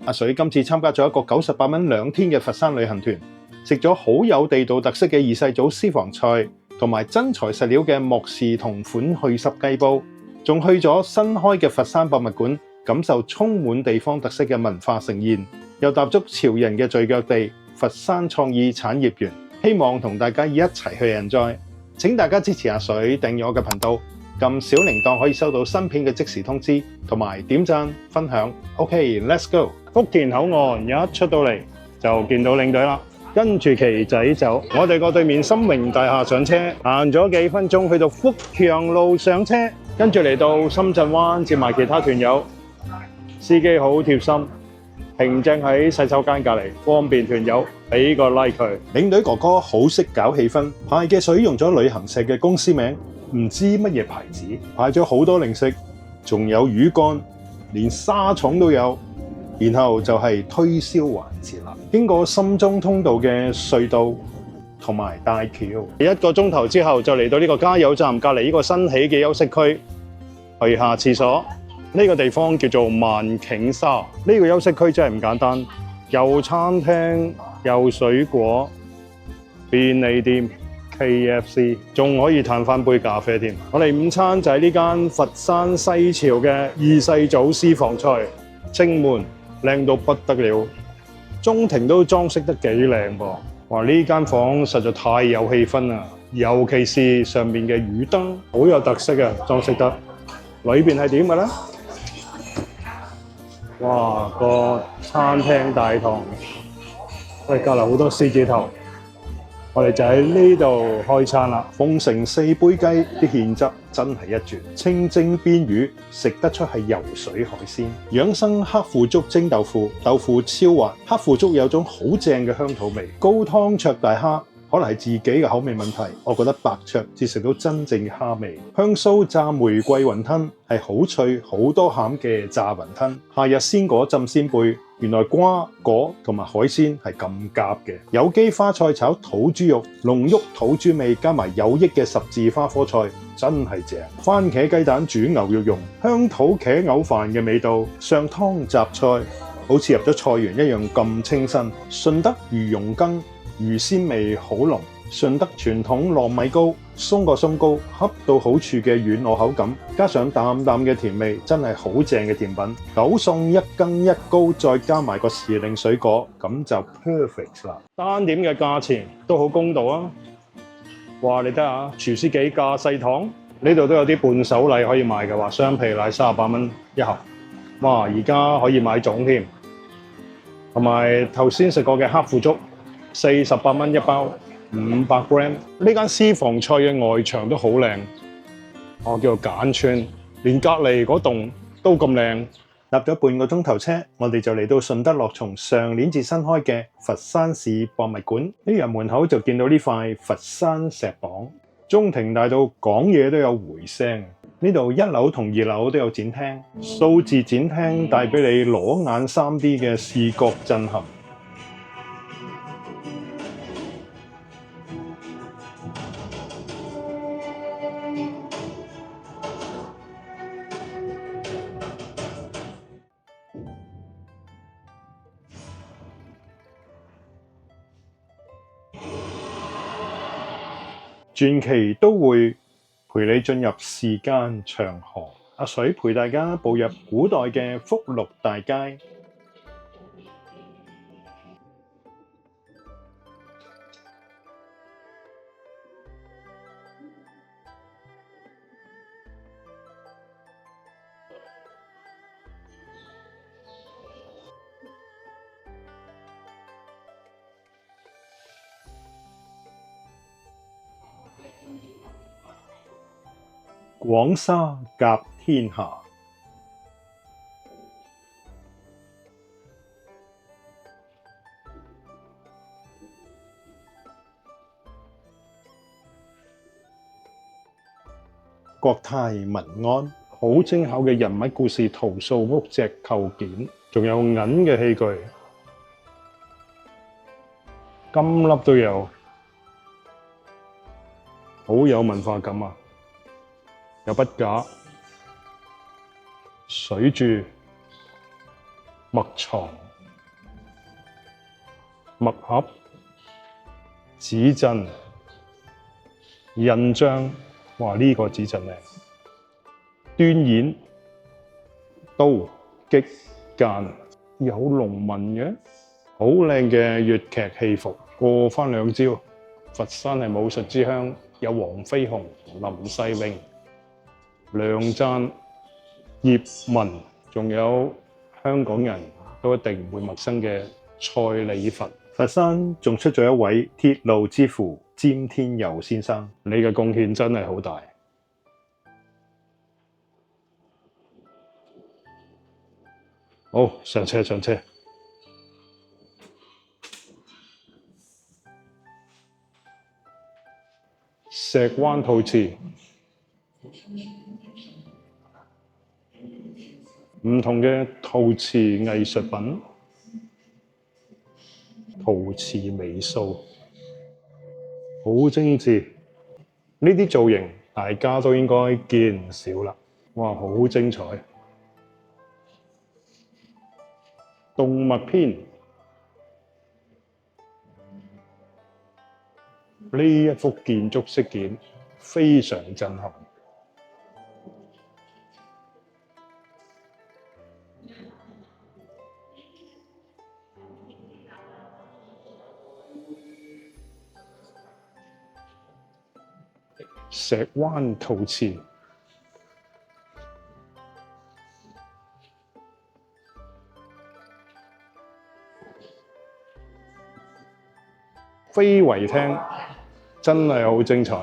阿水今次參加咗一個98蚊2天嘅佛山旅行團，食咗好有地道特色嘅二世祖私房菜，同埋真材實料嘅莫氏同款去濕雞煲，仲去咗新開嘅佛山博物館，感受充滿地方特色嘅文化盛宴，又踏足潮人嘅聚腳地佛山創意產業園，希望同大家一齊去 enjoy。請大家支持阿水，訂閱我嘅頻道，撳小鈴鐺可以收到新片嘅即時通知，同埋點讚分享。OK，let's go。福田口岸一出到嚟就見到領隊啦，跟住旗仔走，我哋過對面深榮大廈上車，行咗幾分鐘去到福強路上車，跟住嚟到深圳灣接埋其他團友，司機好貼心，停正喺洗手間隔離，方便團友俾個 like 佢。領隊哥哥好識搞氣氛，派嘅水用咗旅行社嘅公司名，唔知乜嘢牌子，派咗好多零食，仲有魚乾，連沙蟲都有。然後就係推銷環節啦，經過深中通道嘅隧道同埋大橋，1個鐘頭之後就嚟到呢個加油站隔離呢個新起嘅休息區，去下廁所。呢個地方叫做萬頃沙，呢個休息區真係唔簡單，有餐廳，有水果，便利店。KFC 仲可以嘆翻杯咖啡添。我哋午餐就係呢間佛山西樵嘅二世祖私房菜，正門靚到不得了，中庭都裝飾得幾靚噃。哇！呢間房實在太有氣氛啦，尤其是上面嘅魚燈，好有特色嘅裝飾得。裏邊係點嘅咧？哇！個餐廳大堂，我哋隔離好多獅子頭。我哋就喺呢度開餐啦，鳳城4杯雞，啲芡汁真係一絕，清蒸邊魚，食得出係游水海鮮。養生黑腐竹蒸豆腐，豆腐超滑，黑腐竹有種好正嘅鄉土味。高湯灼大蝦，可能係自己嘅口味問題，我覺得白灼至食到真正嘅蝦味。香酥炸玫瑰雲吞係好脆好多餡嘅炸雲吞。夏日鮮果浸鮮貝。原來瓜果同埋海鮮係咁夾嘅，有機花菜炒土豬肉，濃郁土豬味加埋有益嘅十字花科菜，真係正。番茄雞蛋煮牛肉蓉，鄉土茄藕飯嘅味道，上湯雜菜，好似入咗菜園一樣咁清新。順德魚蓉羹，魚鮮味好濃。順德傳統糯米糕，鬆過鬆糕，恰到好處嘅軟糯口感，加上淡淡嘅甜味，真係好正嘅甜品。9餸1羹1糕，再加埋個時令水果，咁就 perfect 啦。單點嘅價錢都好公道啊！哇，你睇下，廚師幾架細糖，呢度都有啲伴手禮可以買嘅，話雙皮奶38蚊一盒。哇，而家可以買粽添，同埋頭先食過嘅黑腐竹，48蚊一包。500 gram， 呢間私房菜嘅外牆都好靚，我叫做簡村，連隔離嗰棟都咁靚。搭咗半個鐘頭車，我哋就嚟到順德樂從上年至新開嘅佛山市博物館。一入門口就見到呢塊佛山石榜，中庭大到講嘢都有回聲。呢度1樓同2樓都有展廳，數字展廳帶俾你裸眼 3D 嘅視覺震撼。傳奇都會陪你進入時間長河，阿水陪大家步入古代嘅福祿大街。廣沙甲天下，國泰民安，好精巧嘅人物故事圖塑屋脊構件，仲有銀嘅器具，金粒都有，好有文化感啊！有筆架、水柱、墨床、墨盒、紙鎮、印章，哇！呢個紙鎮靚。端硯、刀、擊、間，有龍紋嘅，好靚嘅粵劇戲服。過翻兩招，佛山係武術之鄉，有黃飛鴻、林世榮、梁贊、葉問，仲有香港人都一定唔會陌生嘅蔡李佛。佛山仲出咗一位鐵路之父詹天佑先生，你嘅貢獻真係好大。好，上車上車。石灣陶瓷，唔同嘅陶瓷藝術品，陶瓷微塑，好精緻。呢啲造型大家都應該見唔少啦。哇，好精彩！動物篇呢一幅建築飾件非常震撼。石灣陶瓷，非遺廳真係好精彩。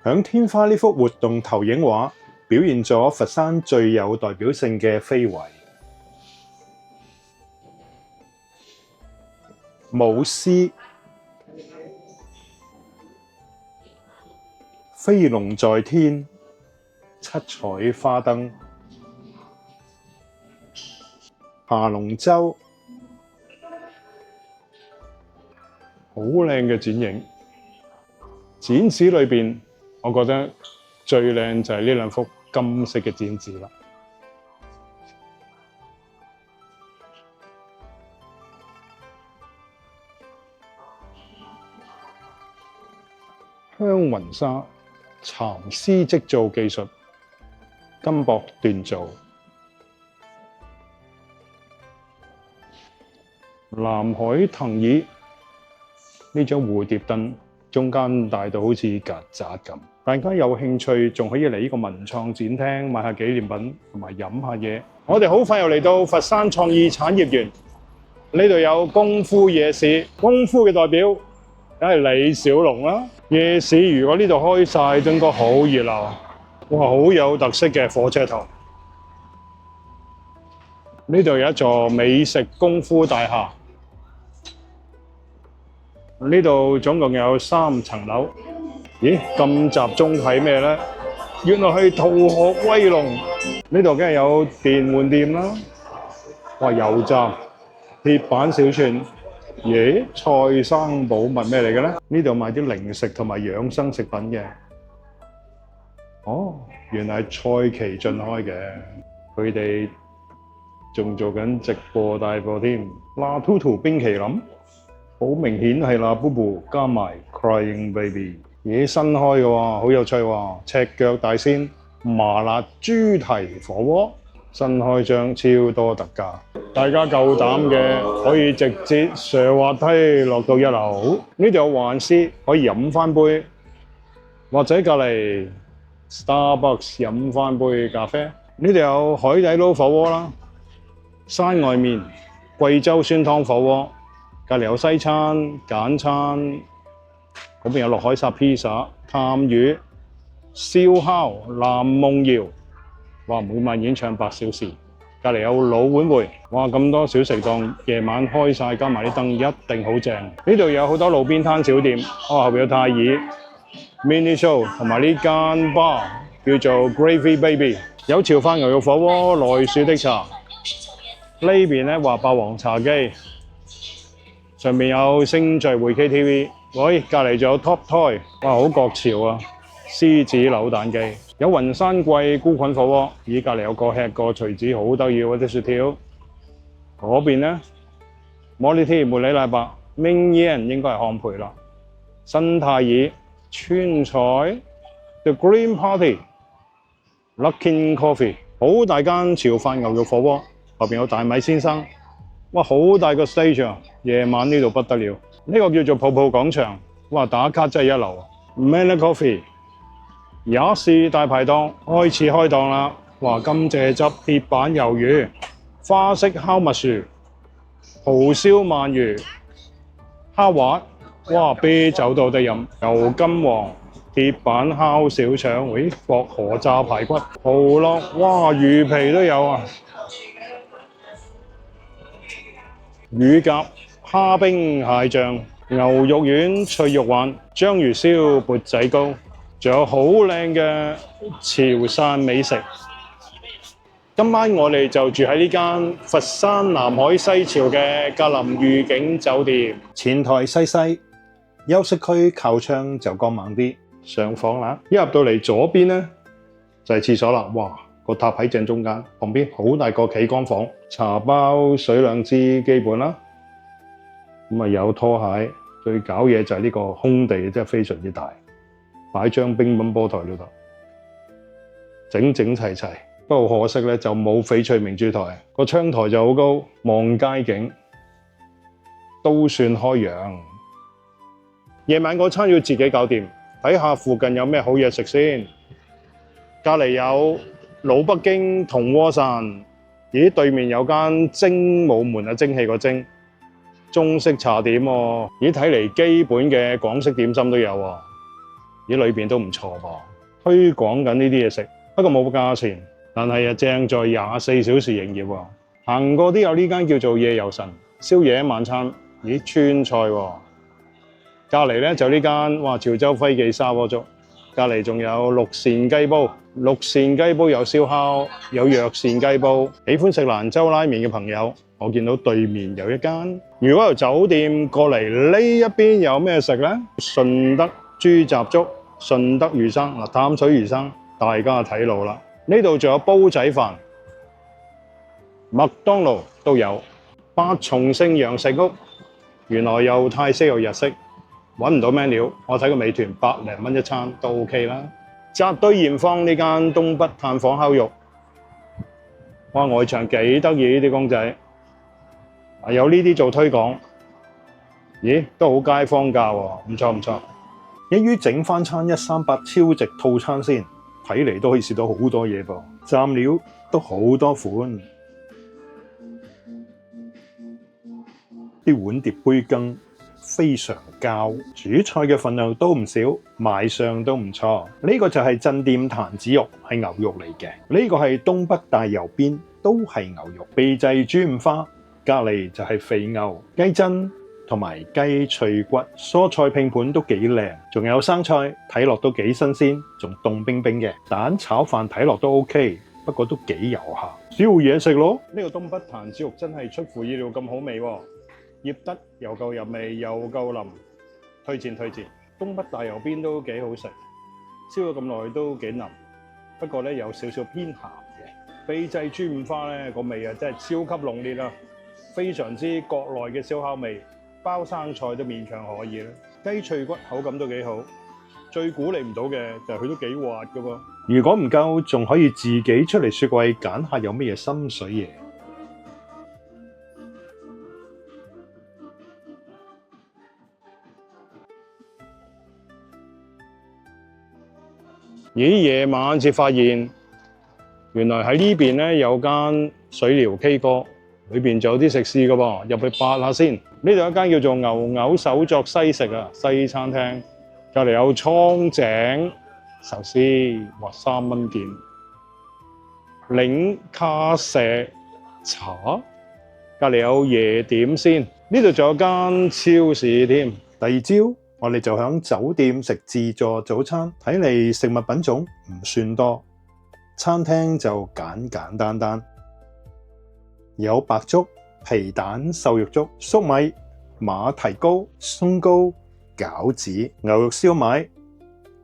響天花呢幅活動投影畫表現咗佛山最有代表性嘅非遺舞獅。飛龍在天，七彩花燈，爬龍舟，好靚嘅剪影。剪紙裏邊，我覺得最靚就係呢兩幅金色嘅剪紙啦。香雲紗蠶絲織造技術，金箔鍛造。南海藤椅呢張蝴蝶凳，中間大到好似曱甴咁。大家有興趣仲可以嚟呢個文創展廳買下紀念品同埋飲下嘢。我哋好快又嚟到佛山創意產業園，呢度有功夫夜市，功夫嘅代表梗係李小龍啦。夜市如果呢度開晒，應該好熱鬧。哇，好有特色嘅火車頭。呢度有一座美食功夫大廈。呢度總共有3層樓。咦，咁集中睇咩呢？原來係逃學威龍。呢度梗係有電玩店啦。哇，油站、鐵板小串。咦，菜生寶物咩嚟嘅咧？呢度賣啲零食同埋養生食品嘅。哦，原來係蔡奇進開嘅，佢哋仲做緊直播帶貨添。辣兔兔冰淇淋，好明顯係辣布布加埋 Crying Baby。咦，新開嘅喎，好有趣喎！赤腳大仙麻辣豬蹄火鍋。新開張超多特價，大家夠膽嘅可以直接上滑梯落到1樓。呢度有環師可以飲翻杯，或者隔離 Starbucks 飲翻杯咖啡。呢度有海底撈火鍋啦，山外面貴州酸湯火鍋，隔離有西餐、簡餐，嗰邊有落海沙披薩、探魚、燒烤、南夢瑤。哇！每晚演唱8小時，隔離有老碗燴。哇！咁多小食檔，夜晚開晒，加埋啲燈，一定好正。呢度有好多路邊攤小店。後邊有太爾、Mini Show 同埋呢間 bar 叫做 Gravy Baby。有潮汕牛肉火鍋、來樹的茶。呢邊咧話霸王茶姬，上面有星聚會 KTV。喂，隔離仲有 Top Toy。哇！好國潮啊！獅子扭蛋機。有雲山貴菇菌火鍋，咦，隔離有個吃過隨子好得意嗰啲雪條。嗰邊呢莫里鐵、茉莉奶白、明煙應該係烘焙啦。新泰爾、川菜、The Green Party、Luckin Coffee， 好大間潮汕牛肉火鍋，後邊有大米先生，哇，好大個 stage 啊！夜晚呢度不得了，呢個叫做泡泡廣場，哇，打卡真係一流啊 ！Manner Coffee 也是大排檔，開始開檔啦！哇，甘蔗汁、鐵板魷魚、花式烤蜜薯、蠔燒鰻魚、蝦滑，哇，啤酒都有得飲，牛金黃、鐵板烤小腸，咦，薄荷炸排骨、蠔烙，哇，魚皮都有啊！乳鴿、蝦冰蟹醬、牛肉丸、脆肉鯇、章魚燒、缽仔糕，仲有好靚嘅潮汕美食。今晚我哋就住喺呢間佛山南海西潮嘅格林御景酒店，前台西西，休息區靠窗就光猛啲。上房啦，一入到嚟左邊呢，就係廁所啦，哇！個塔喺正中間，旁邊好大個企缸房，茶包水兩支基本啦。咁啊有拖鞋，最搞嘢就係呢個空地真係非常之大，擺張乒乓波台都得，整整齊齊。不過可惜咧就冇翡翠明珠台，個窗台就好高，望街景都算開揚。夜晚嗰餐要自己搞掂，睇下附近有咩好嘢食先。隔離有老北京銅鍋涮，咦，對面有間精武門啊，蒸汽個蒸，中式茶點喎，咦，睇嚟基本嘅港式點心都有喎，咦，裏邊都唔錯噃，推廣緊呢啲嘢食，不過冇價錢。但係啊，正在24小時營業喎。行過啲有呢間叫做夜遊神，宵夜晚餐，咦，川菜喎。隔離咧就呢間，哇，潮州徽記砂鍋粥。隔離仲有六扇雞煲，六扇雞煲有燒烤，有藥膳雞煲。喜歡食蘭州拉麵嘅朋友，我見到對面有一間。如果由酒店過嚟呢一邊有咩食咧？順德豬雜粥、順德魚生嗱，淡水魚生，大家睇路啦。呢度仲有煲仔飯，麥當勞都有，八重星洋食屋，原來又泰式又日式，揾唔到 menu，我睇個美團100零蚊一餐都 OK 啦。扎堆鹽坊呢間東北炭火烤肉，哇，外牆幾得意呢啲公仔，有呢啲做推廣，咦，都好街坊價喎，唔錯唔錯。一於整翻餐138超值套餐先。睇嚟都可以試到好多嘢噃，蘸料都好多款，啲碗碟杯羹非常膠，主菜嘅份量都唔少，賣相都唔錯。呢個就係鎮店壇子肉，係牛肉嚟嘅。呢個係東北大油邊，都係牛肉，秘製豬五花，隔離就係肥牛、雞胗同埋雞脆骨，蔬菜拼盤都幾靚，仲有生菜睇落都幾新鮮，仲凍冰冰嘅。蛋炒飯睇落都 OK， 不過都幾油下。燒嘢食咯，呢個東北壇子肉真係出乎意料咁好味喎，醃得又夠入味又夠腍，推薦推薦。東北大油邊都幾好食，燒咗咁耐都幾腍，不過咧有少少偏鹹嘅。秘製豬五花咧個味啊真係超級濃烈啦，非常之國內嘅燒烤味。包生菜都勉強可以啦，雞脆骨口感都幾好，最鼓勵唔到嘅就係佢都幾滑㗎喎。如果唔夠，仲可以自己出嚟雪櫃揀下有咩嘢心水嘢。咦，夜晚先發現，原來喺呢邊咧有間水療 K 歌，裏邊仲有啲食肆㗎噃，入去八下先。呢度有一間叫做牛牛手作西食啊，西餐廳，隔離有蒼井壽司，哇，3蚊件。嶺卡石茶，隔離有夜點先。呢度仲有間超市添。第二朝我哋就響酒店食自助早餐，睇嚟食物品種唔算多，餐廳就簡簡單單，有白粥、皮蛋瘦肉粥、粟米、馬蹄糕、鬆糕、餃子、牛肉燒賣，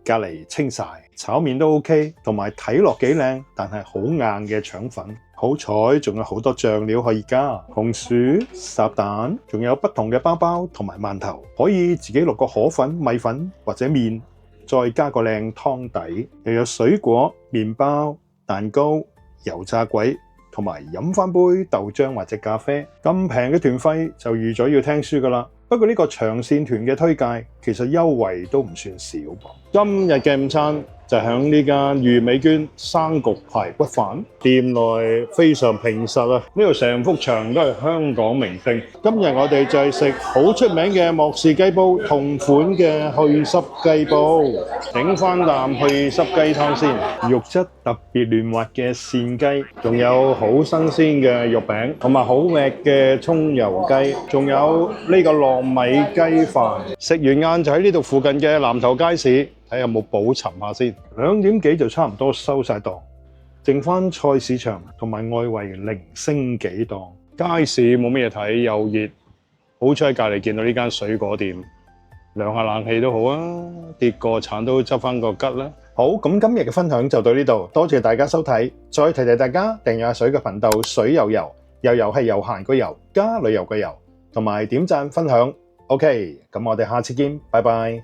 隔離清晒，炒麵都 OK， 同埋睇落幾靚，但係好硬嘅腸粉，好彩仲有好多醬料可以加，紅薯、烚蛋，仲有不同嘅包包同埋饅頭，可以自己落個河粉、米粉或者麵，再加個靚湯底，又有水果、麵包、蛋糕、油炸鬼，同埋飲翻杯豆漿或者咖啡。咁平嘅團費就預咗要聽書㗎喇。不過呢個長線團嘅推介，其實優惠都唔算少噃。今日嘅午餐就喺呢間余美娟生焗排骨飯，店內非常平實啊！呢度成幅牆都係香港明星。今日我哋就係食好出名嘅莫氏雞煲，同款嘅去濕雞煲，整翻啖去濕雞湯先。肉質特別嫩滑嘅扇雞，仲有好新鮮嘅肉餅，同埋好味嘅蔥油雞，仲有呢個糯米雞飯。食完晏就喺呢度附近嘅南頭街市，睇下有冇補尋下先。2點幾就差唔多收晒檔，剩翻菜市場同埋外圍零星幾檔。街市冇乜嘢睇，又熱，好彩喺隔離見到呢間水果店，涼下冷氣都好啊，跌個橙都執翻個吉啦。好，咁今日嘅分享就到呢度，多謝大家收睇。再提提大家訂閱阿水嘅頻道，水游游，游游係悠閒個游，加旅遊個遊，同埋點讚分享。OK，咁我哋下次見，拜拜。